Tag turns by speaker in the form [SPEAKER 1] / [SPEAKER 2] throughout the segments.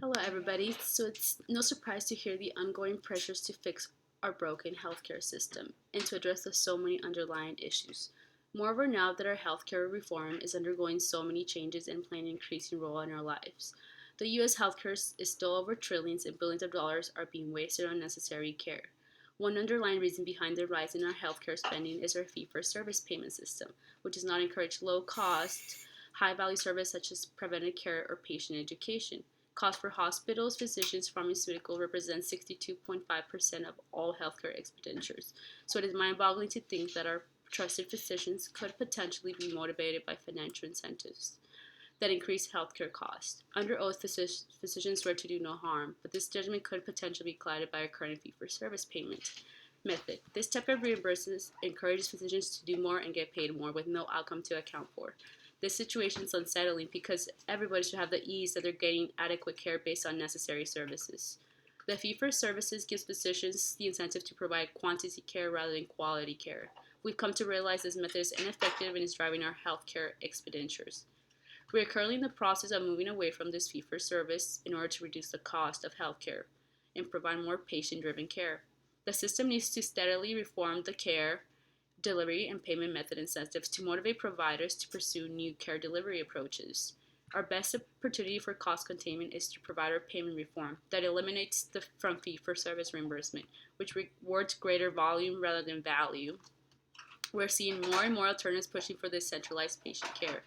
[SPEAKER 1] Hello, everybody. So it's no surprise to hear the ongoing pressures to fix our broken healthcare system and to address the so many underlying issues. Moreover, now that our healthcare reform is undergoing so many changes and playing an increasing role in our lives, the U.S. healthcare is still over trillions and billions of dollars are being wasted on unnecessary care. One underlying reason behind the rise in our healthcare spending is our fee-for-service payment system, which does not encourage low-cost, high-value service such as preventive care or patient education. Cost for hospitals, physicians, pharmaceutical represents 62.5% of all healthcare expenditures. So it is mind-boggling to think that our trusted physicians could potentially be motivated by financial incentives that increase healthcare costs. Under oath, physicians swear to do no harm, but this judgment could potentially be clouded by our current fee-for-service payment method. This type of reimbursements encourages physicians to do more and get paid more with no outcome to account for. This situation is unsettling because everybody should have the ease that they're getting adequate care based on necessary services. The fee-for-services gives physicians the incentive to provide quantity care rather than quality care. We've come to realize this method is ineffective and is driving our healthcare expenditures. We are currently in the process of moving away from this fee-for-service in order to reduce the cost of healthcare and provide more patient-driven care. The system needs to steadily reform the care delivery and payment method incentives to motivate providers to pursue new care delivery approaches. Our best opportunity for cost containment is through provider payment reform that eliminates the from fee-for-service reimbursement, which rewards greater volume rather than value. We're seeing more and more alternatives pushing for this centralized patient care.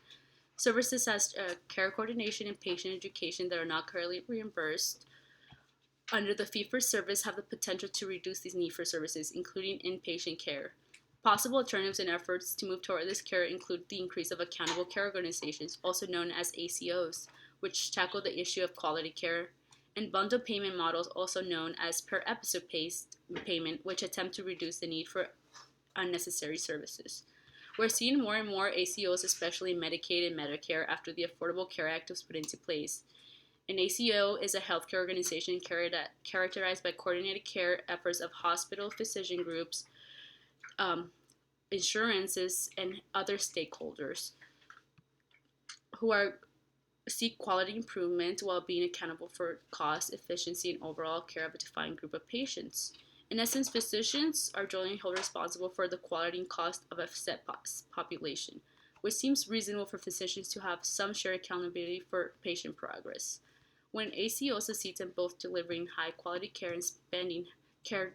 [SPEAKER 1] Services as care coordination and patient education that are not currently reimbursed under the fee-for-service have the potential to reduce these need for services, including inpatient care. Possible alternatives and efforts to move toward this care include the increase of accountable care organizations, also known as ACOs, which tackle the issue of quality care, and bundle payment models, also known as per-episode payment, which attempt to reduce the need for unnecessary services. We're seeing more and more ACOs, especially in Medicaid and Medicare, after the Affordable Care Act was put into place. An ACO is a healthcare organization characterized by coordinated care efforts of hospital physician groups, insurances, and other stakeholders who seek quality improvement while being accountable for cost, efficiency, and overall care of a defined group of patients. In essence, physicians are jointly held responsible for the quality and cost of a set population, which seems reasonable for physicians to have some shared accountability for patient progress. When ACO succeeds in both delivering high-quality care and spending care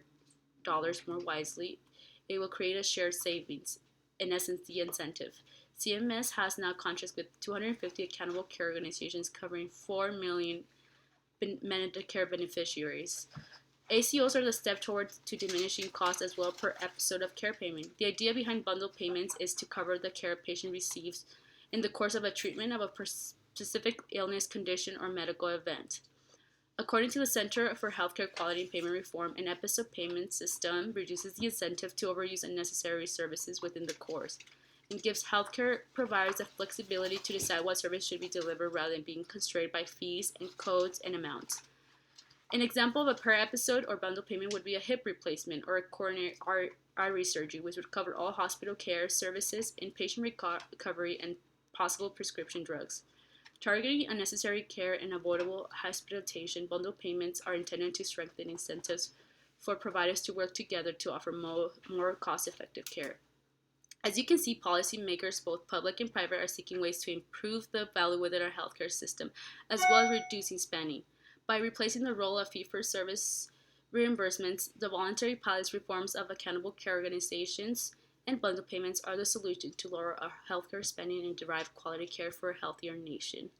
[SPEAKER 1] dollars more wisely, it will create a shared savings, in essence, the incentive. CMS has now contracts with 250 accountable care organizations covering 4 million Medicare beneficiaries. ACOs are the step towards to diminishing costs as well per episode of care payment. The idea behind bundled payments is to cover the care a patient receives in the course of a treatment of a specific illness, condition, or medical event. According to the Center for Healthcare Quality and Payment Reform, an episode payment system reduces the incentive to overuse unnecessary services within the course and gives healthcare providers the flexibility to decide what service should be delivered rather than being constrained by fees and codes and amounts. An example of a per episode or bundle payment would be a hip replacement or a coronary artery surgery, which would cover all hospital care, services, inpatient recovery, and possible prescription drugs. Targeting unnecessary care and avoidable hospitalization, bundle payments are intended to strengthen incentives for providers to work together to offer more cost-effective care. As you can see, policymakers, both public and private, are seeking ways to improve the value within our healthcare system, as well as reducing spending. By replacing the role of fee-for-service reimbursements, the voluntary pilot reforms of accountable care organizations and bundle payments are the solution to lower our healthcare spending and derive quality care for a healthier nation.